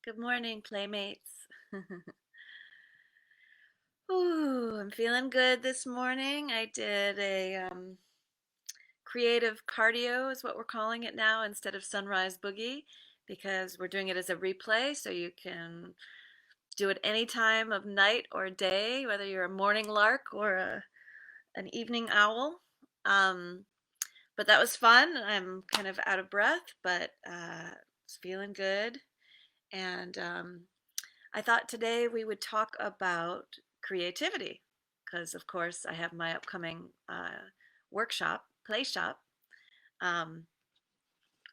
Good morning, playmates. Ooh, I'm feeling good this morning. I did a creative cardio, is what we're calling it now, instead of sunrise boogie, because we're doing it as a replay, so you can do it any time of night or day, whether you're a morning lark or an evening owl. Um, but that was fun. I'm kind of out of breath, but it's feeling good. And I thought today we would talk about creativity because, of course, I have my upcoming workshop, play shop. Um,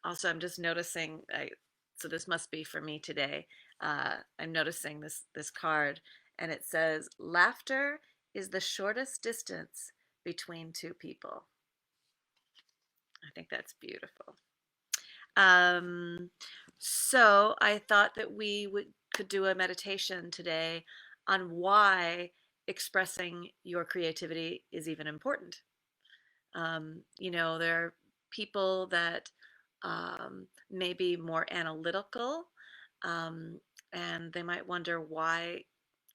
Also, I'm just noticing. So this must be for me today. I'm noticing this card, and it says, "Laughter is the shortest distance between two people." I think that's beautiful. Um, so I thought that we would could do a meditation today on why expressing your creativity is even important. There are people that may be more analytical, um, and they might wonder why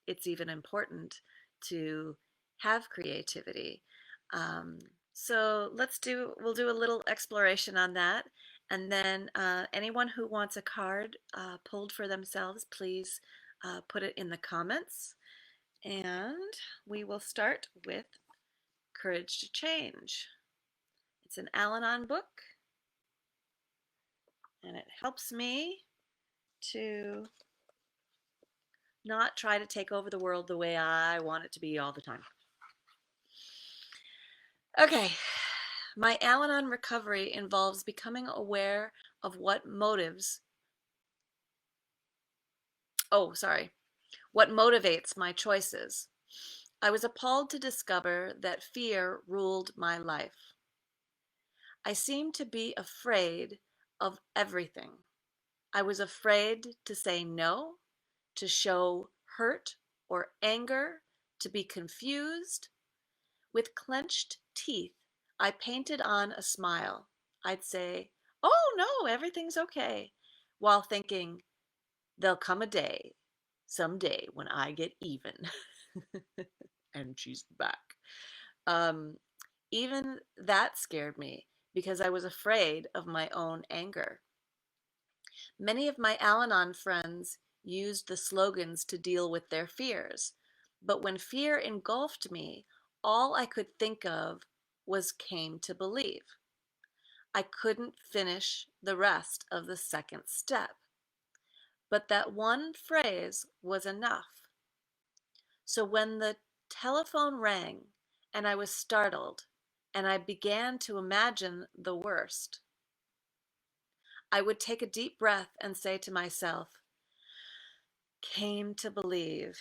it's even important to have creativity. Um, we'll do a little exploration on that. And then anyone who wants a card pulled for themselves, please put it in the comments. And we will start with Courage to Change. It's an Al Anon book, and it helps me to not try to take over the world the way I want it to be all the time. Okay, my Al Anon recovery involves becoming aware of what motivates my choices. I was appalled to discover that fear ruled my life. I seemed to be afraid of everything. I was afraid to say no, to show hurt or anger, to be confused. With clenched teeth, I painted on a smile. I'd say, "Oh no, everything's okay," while thinking, "There'll come a day, someday, when I get even." And she's back. Um, Even that scared me because I was afraid of my own anger. Many of my Al Anon friends used the slogans to deal with their fears, but when fear engulfed me, all I could think of was came to believe. I couldn't finish the rest of the second step, but that one phrase was enough. So when the telephone rang and I was startled and I began to imagine the worst, I would take a deep breath and say to myself, came to believe,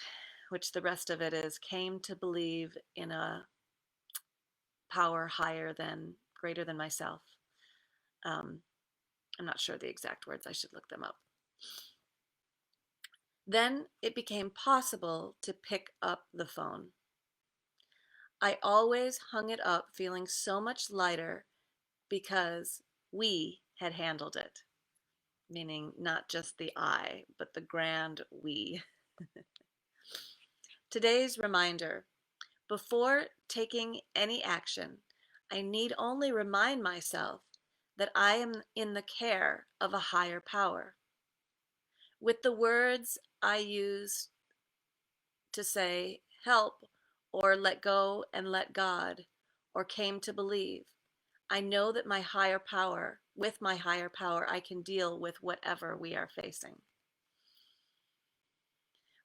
which the rest of it is came to believe in a power higher than, greater than myself. Um, I'm not sure the exact words, I should look them up. Then it became possible to pick up the phone. I always hung it up feeling so much lighter because we had handled it, meaning not just the I, but the grand we. Today's reminder: before taking any action, I need only remind myself that I am in the care of a higher power. With the words I use to say help or let go and let God or came to believe, I know that with my higher power, I can deal with whatever we are facing.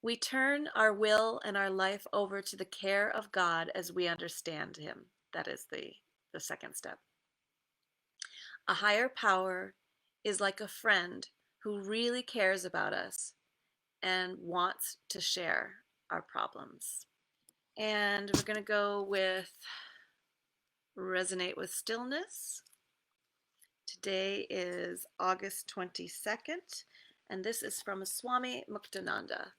We turn our will and our life over to the care of God as we understand Him. That is the second step. A higher power is like a friend who really cares about us and wants to share our problems. And we're going to go with Resonate with Stillness. Today is August 22nd, and this is from Swami Muktananda.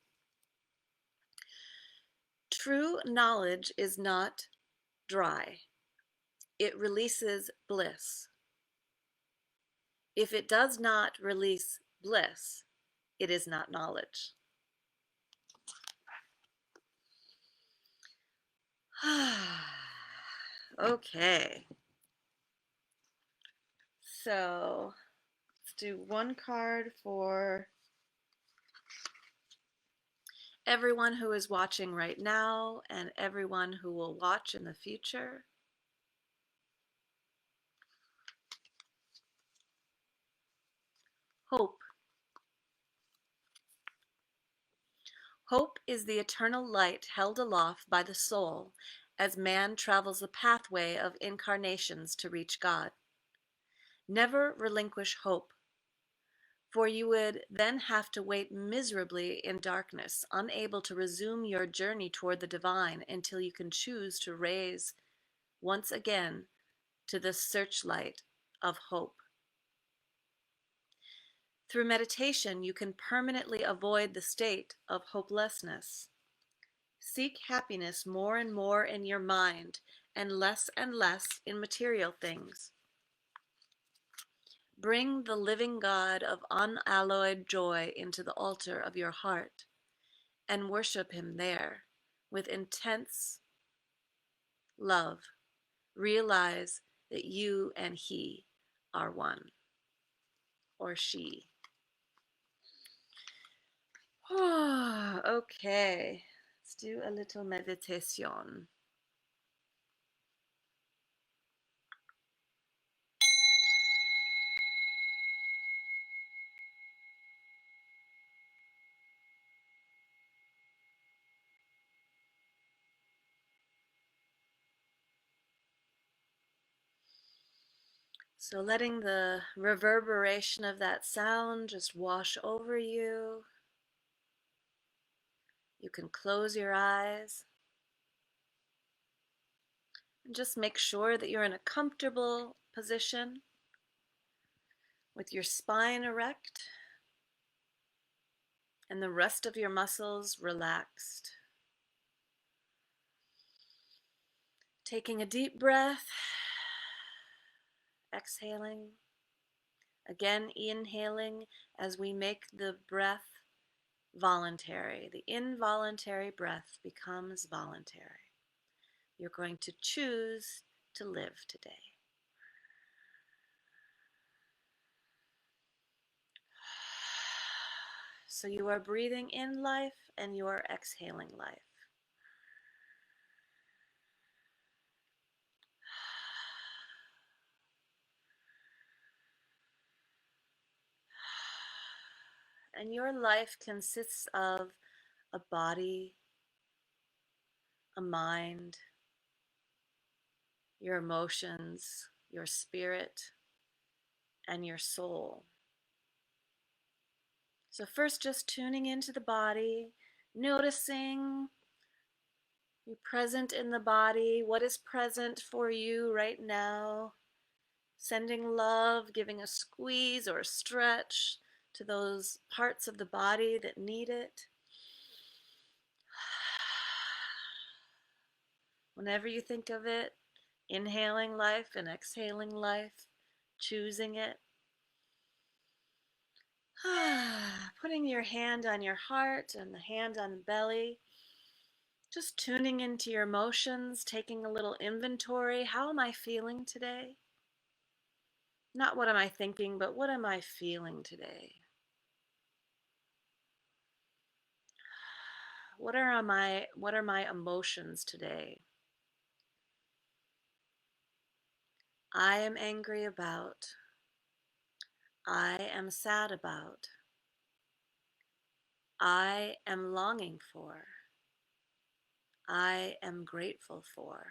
True knowledge is not dry. It releases bliss. If it does not release bliss, it is not knowledge. Okay. So let's do one card for everyone who is watching right now and everyone who will watch in the future. Hope. Hope is the eternal light held aloft by the soul as man travels the pathway of incarnations to reach God. Never relinquish hope, for you would then have to wait miserably in darkness, unable to resume your journey toward the divine until you can choose to raise once again to the searchlight of hope. Through meditation, you can permanently avoid the state of hopelessness. Seek happiness more and more in your mind and less in material things. Bring the living God of unalloyed joy into the altar of your heart and worship him there with intense love. Realize that you and he are one, or she. Okay, let's do a little meditation. So letting the reverberation of that sound just wash over you. You can close your eyes and just make sure that you're in a comfortable position with your spine erect and the rest of your muscles relaxed. Taking a deep breath, exhaling, again inhaling as we make the breath voluntary. The involuntary breath becomes voluntary. You're going to choose to live today. So you are breathing in life and you are exhaling life. And your life consists of a body, a mind, your emotions, your spirit, and your soul. So, first, just tuning into the body, noticing you present in the body, what is present for you right now, sending love, giving a squeeze or a stretch to those parts of the body that need it. Whenever you think of it, inhaling life and exhaling life, choosing it. Putting your hand on your heart and the hand on the belly. Just tuning into your emotions, taking a little inventory. How am I feeling today? Not what am I thinking, but what am I feeling today? What are my emotions today? I am angry about. I am sad about. I am longing for. I am grateful for.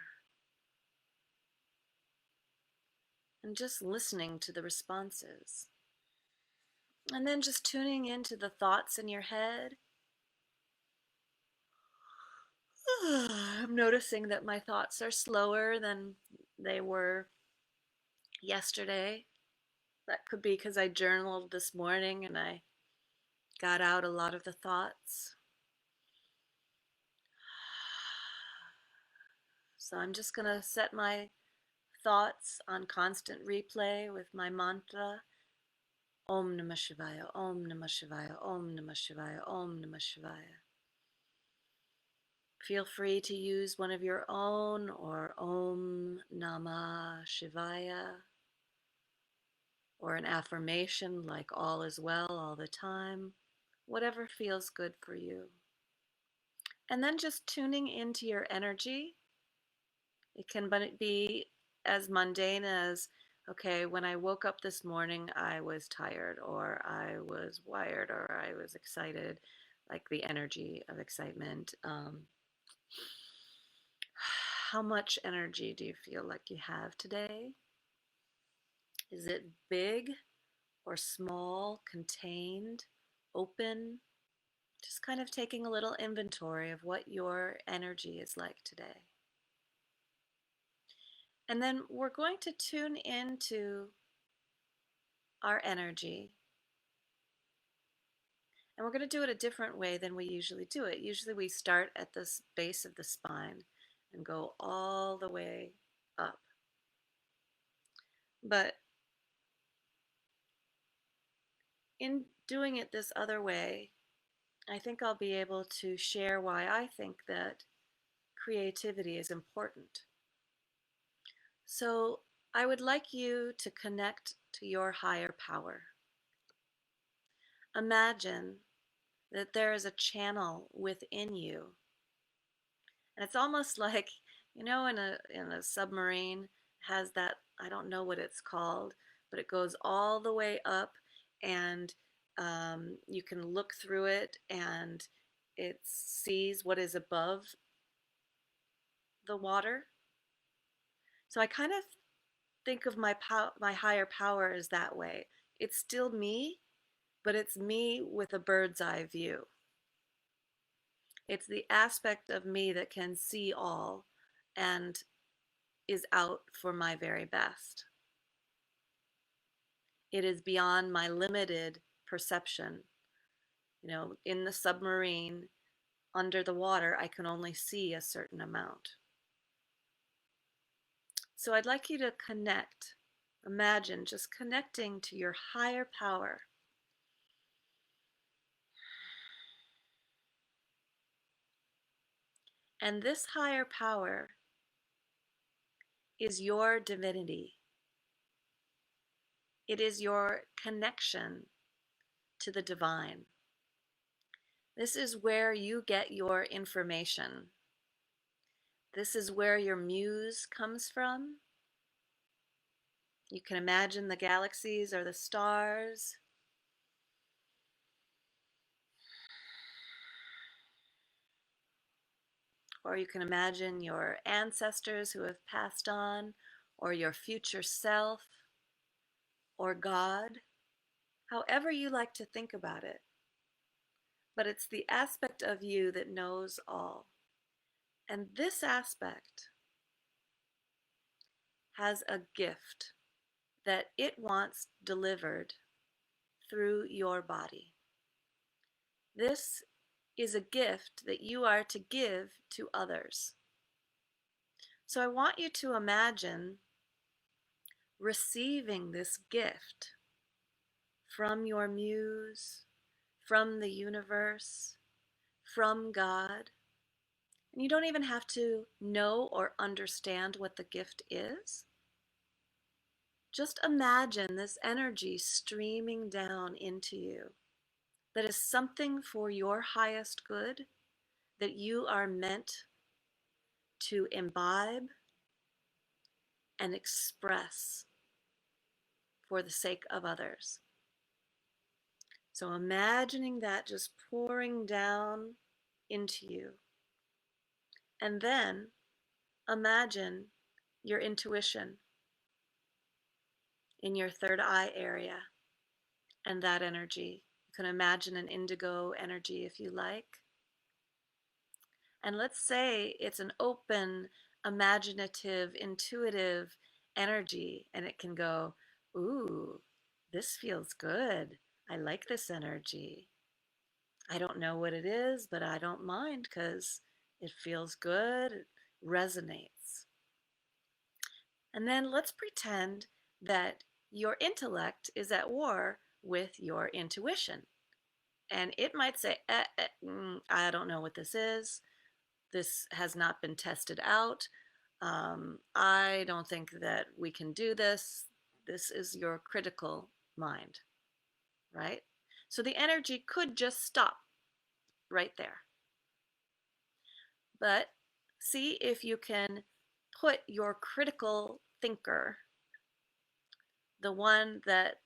And just listening to the responses. And then just tuning into the thoughts in your head. I'm noticing that my thoughts are slower than they were yesterday. That could be because I journaled this morning and I got out a lot of the thoughts. So I'm just going to set my thoughts on constant replay with my mantra, Om Namah Shivaya, Om Namah Shivaya, Om Namah Shivaya, Om Namah Shivaya. Feel free to use one of your own or Om Namah Shivaya or an affirmation like all is well all the time, whatever feels good for you. And then just tuning into your energy. It can be as mundane as, okay, when I woke up this morning, I was tired, or I was wired, or I was excited, like the energy of excitement. How much energy do you feel like you have today? Is it big or small, contained, open? Just kind of taking a little inventory of what your energy is like today. And then we're going to tune into our energy. And we're going to do it a different way than we usually do it. Usually we start at the base of the spine and go all the way up. But in doing it this other way, I think I'll be able to share why I think that creativity is important. So I would like you to connect to your higher power. Imagine that there is a channel within you. And it's almost like, in a submarine has that, I don't know what it's called, but it goes all the way up, and you can look through it and it sees what is above the water. So I kind of think of my higher power as that way. It's still me, but it's me with a bird's eye view. It's the aspect of me that can see all and is out for my very best. It is beyond my limited perception. In the submarine, under the water, I can only see a certain amount. So I'd like you to connect. Imagine just connecting to your higher power. And this higher power is your divinity. It is your connection to the divine. This is where you get your information. This is where your muse comes from. You can imagine the galaxies or the stars. Or you can imagine your ancestors who have passed on, or your future self, or God, however you like to think about it. But it's the aspect of you that knows all. And this aspect has a gift that it wants delivered through your body. This is a gift that you are to give to others. So I want you to imagine receiving this gift from your muse, from the universe, from God. And you don't even have to know or understand what the gift is. Just imagine this energy streaming down into you that is something for your highest good, that you are meant to imbibe and express for the sake of others. So imagining that just pouring down into you. And then imagine your intuition in your third eye area and that energy. You can imagine an indigo energy if you like. And let's say it's an open, imaginative, intuitive energy, and it can go, ooh, this feels good. I like this energy. I don't know what it is, but I don't mind because it feels good, it resonates. And then let's pretend that your intellect is at war with your intuition. And it might say, I don't know what this is. This has not been tested out. I don't think that we can do this. This is your critical mind, right? So the energy could just stop right there. But see if you can put your critical thinker, the one that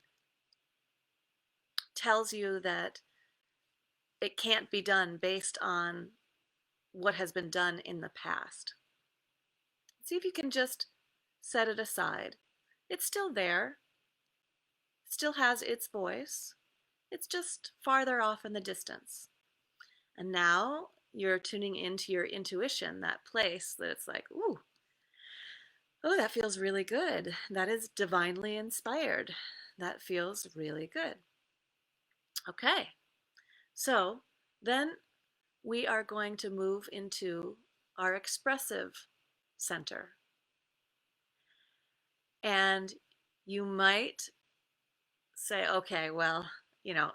tells you that it can't be done based on what has been done in the past. See if you can just set it aside. It's still there, it still has its voice. It's just farther off in the distance. And now you're tuning into your intuition, that place that it's like, ooh, oh, that feels really good. That is divinely inspired. That feels really good. Okay, so then we are going to move into our expressive center. And you might say, okay, well,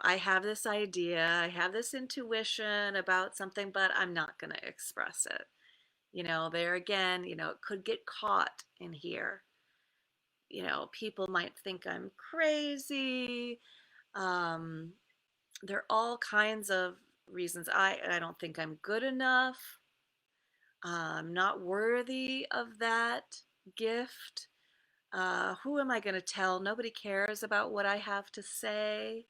I have this idea, I have this intuition about something, but I'm not going to express it. There again, it could get caught in here. People might think I'm crazy. Um, there are all kinds of reasons. I don't think I'm good enough. I'm not worthy of that gift. Who am I going to tell? Nobody cares about what I have to say.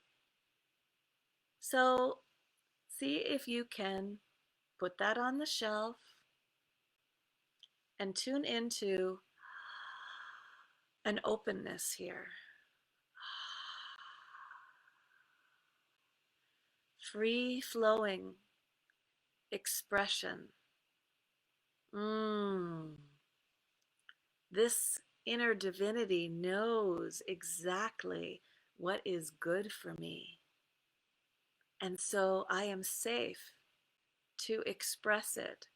So see if you can put that on the shelf and tune into an openness here. Free flowing expression. This inner divinity knows exactly what is good for me. And so I am safe to express it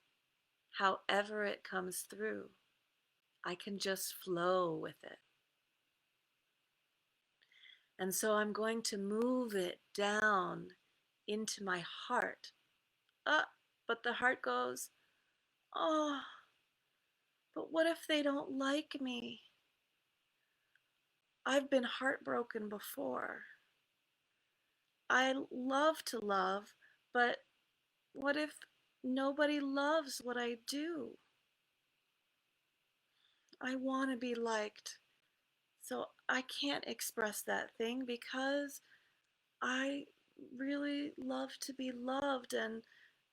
however it comes through. I can just flow with it. And so I'm going to move it down into my heart. But the heart goes, oh, but what if they don't like me? I've been heartbroken before. I love to love, but what if nobody loves what I do? I want to be liked. So I can't express that thing because I really love to be loved and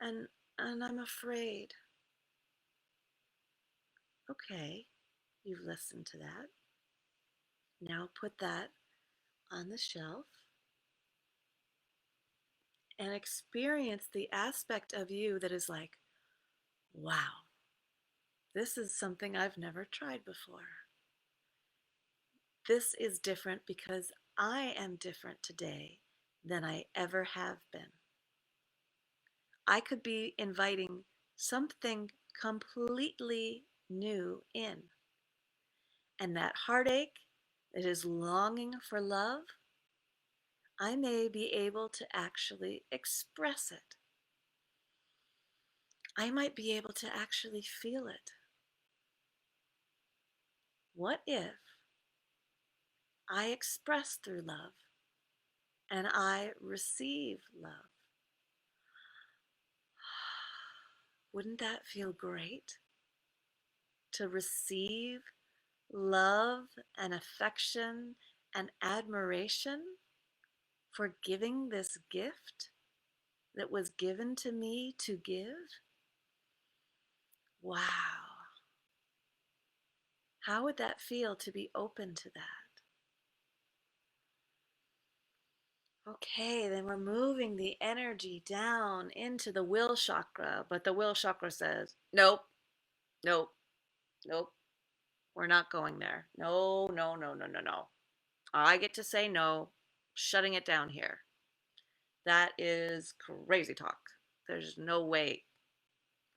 and I'm afraid. Okay, you've listened to that. Now put that on the shelf and experience the aspect of you that is like, wow, this is something I've never tried before. This is different because I am different today than I ever have been. I could be inviting something completely new in. And that heartache that is longing for love, I may be able to actually express it. I might be able to actually feel it. What if I express through love and I receive love? Wouldn't that feel great? To receive love and affection and admiration for giving this gift that was given to me to give? Wow. How would that feel to be open to that? Okay, then we're moving the energy down into the will chakra, but the will chakra says, nope, nope, nope, we're not going there. No, no, no, no, no, no. I get to say no, shutting it down here. That is crazy talk. There's no way.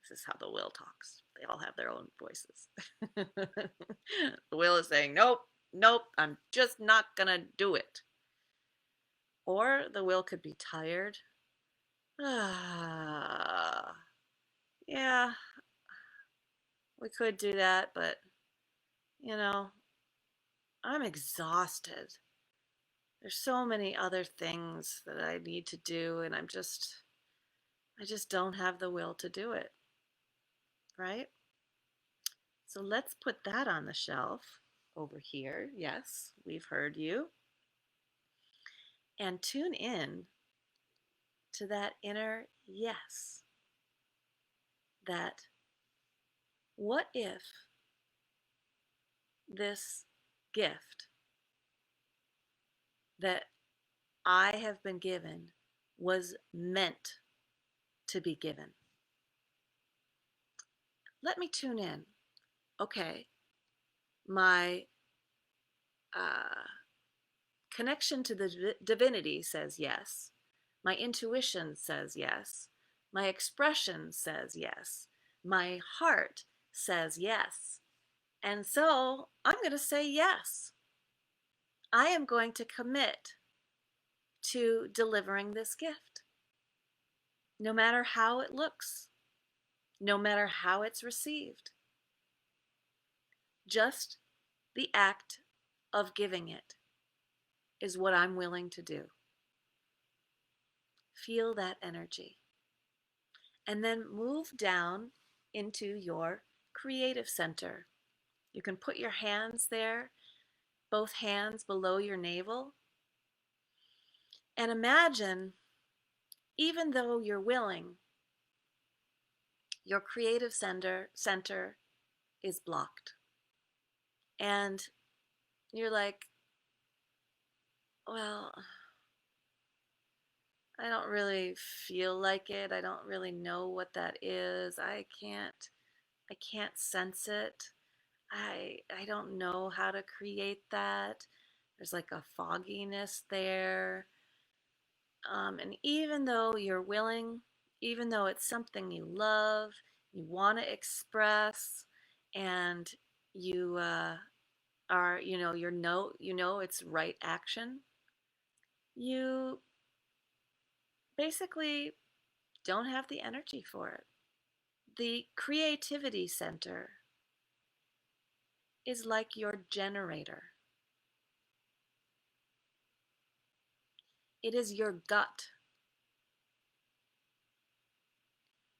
This is how the will talks. They all have their own voices. The will is saying, nope, nope, I'm just not going to do it. Or the will could be tired. Ah, yeah, we could do that, but you know, I'm exhausted. There's so many other things that I need to do, and I just don't have the will to do it, right? So let's put that on the shelf over here. Yes, we've heard you. And tune in to that inner yes. That what if this gift that I have been given was meant to be given? Let me tune in. Okay, my uh, connection to the divinity says yes. My intuition says yes. My expression says yes. My heart says yes. And so I'm going to say yes. I am going to commit to delivering this gift, no matter how it looks, no matter how it's received. Just the act of giving it is what I'm willing to do. Feel that energy. And then move down into your creative center. You can put your hands there, both hands below your navel, and imagine, even though you're willing, your creative center is blocked. And you're like, well, I don't really feel like it. I don't really know what that is. I can't sense it. I don't know how to create that. There's like a fogginess there. And even though you're willing, even though it's something you love, you want to express, and you are, you know it's right action, you basically don't have the energy for it. The creativity center is like your generator. It is your gut,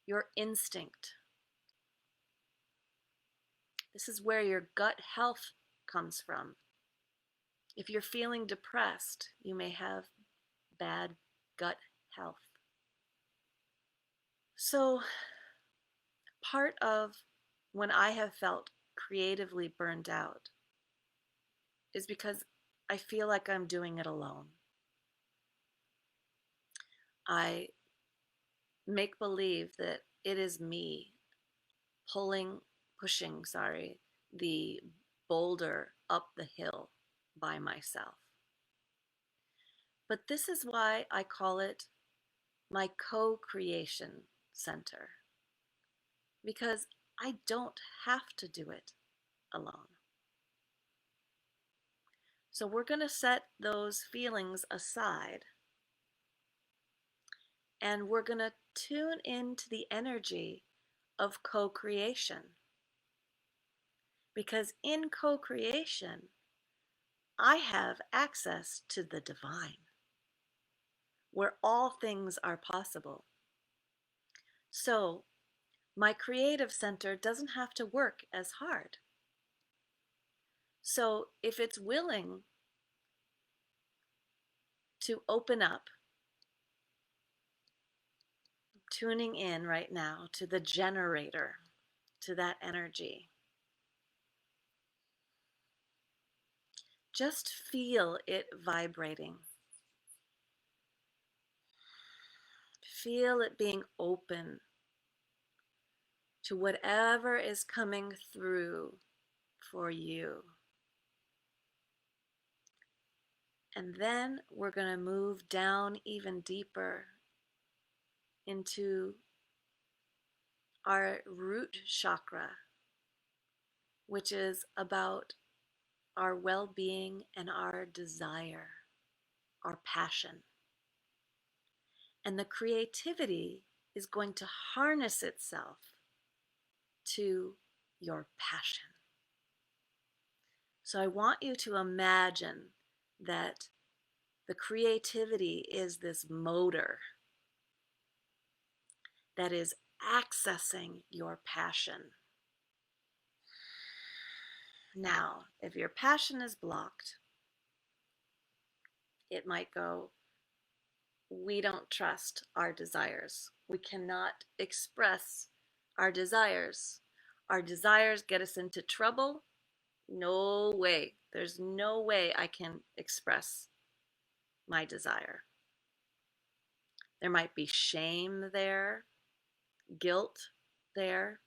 your instinct. This is where your gut health comes from. If you're feeling depressed, you may have bad gut health. So, part of when I have felt creatively burned out is because I feel like I'm doing it alone. I make believe that it is me pushing, the boulder up the hill by myself. But this is why I call it my co creation center, because I don't have to do it alone. So we're going to set those feelings aside and we're going to tune into the energy of co creation. Because in co creation, I have access to the divine, where all things are possible. So my creative center doesn't have to work as hard. So if it's willing to open up, tuning in right now to the generator, to that energy, just feel it vibrating. Feel it being open to whatever is coming through for you. And then we're going to move down even deeper into our root chakra, which is about our well being and our desire, our passion. And the creativity is going to harness itself to your passion. So I want you to imagine that the creativity is this motor that is accessing your passion. Now, if your passion is blocked, it might go, we don't trust our desires. We cannot express our desires. Our desires get us into trouble. No way. There's no way I can express my desire. There might be shame there, guilt there.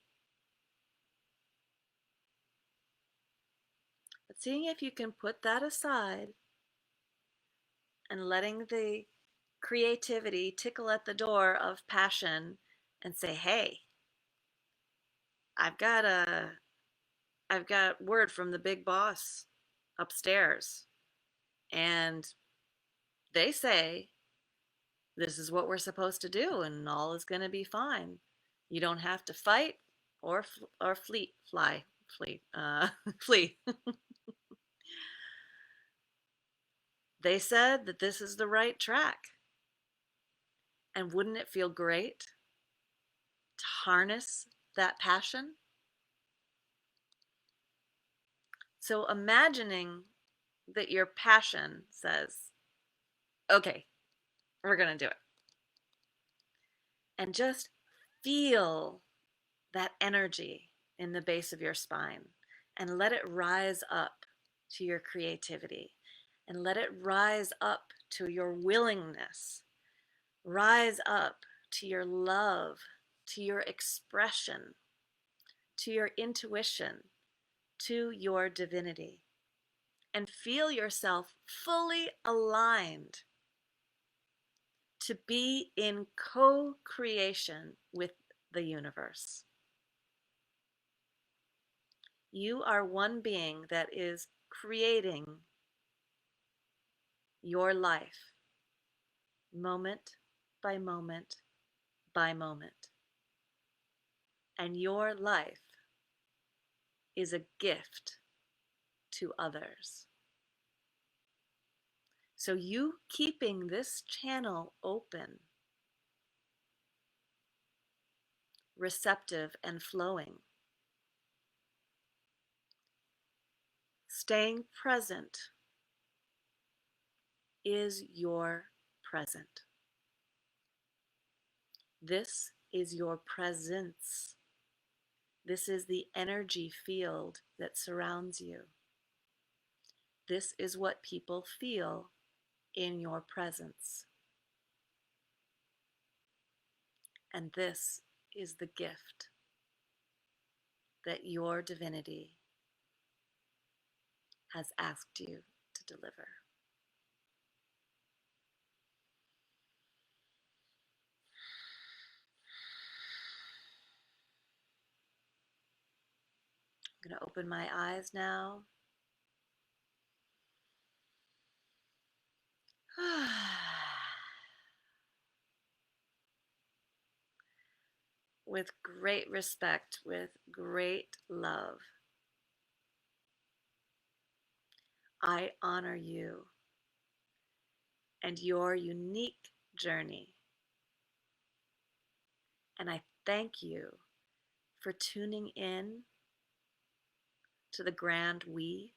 But seeing if you can put that aside and letting the creativity tickle at the door of passion and say, hey, I've got a I've got word from the big boss upstairs, and they say this is what we're supposed to do, and all is going to be fine. You don't have to fight or flee. They said that this is the right track, and wouldn't it feel great to harness that passion? So imagining that your passion says, "Okay, we're going to do it," and just feel that energy in the base of your spine and let it rise up to your creativity and let it rise up to your willingness, rise up to your love, to your expression, to your intuition, to your divinity, and feel yourself fully aligned to be in co creation with the universe. You are one being that is creating your life moment by moment by moment. And your life is a gift to others. So, you keeping this channel open, receptive, and flowing, staying present is your present. This is your presence. This is the energy field that surrounds you. This is what people feel in your presence. And this is the gift that your divinity has asked you to deliver. I'm going to open my eyes now. With great respect, with great love, I honor you and your unique journey. And I thank you for tuning in to the Grand We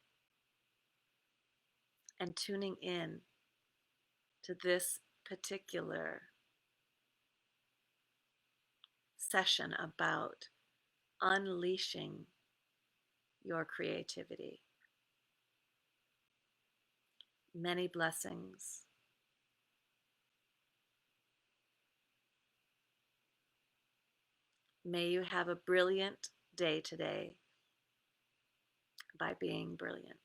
and tuning in to this particular session about unleashing your creativity. Many blessings. May you have a brilliant day today by being brilliant.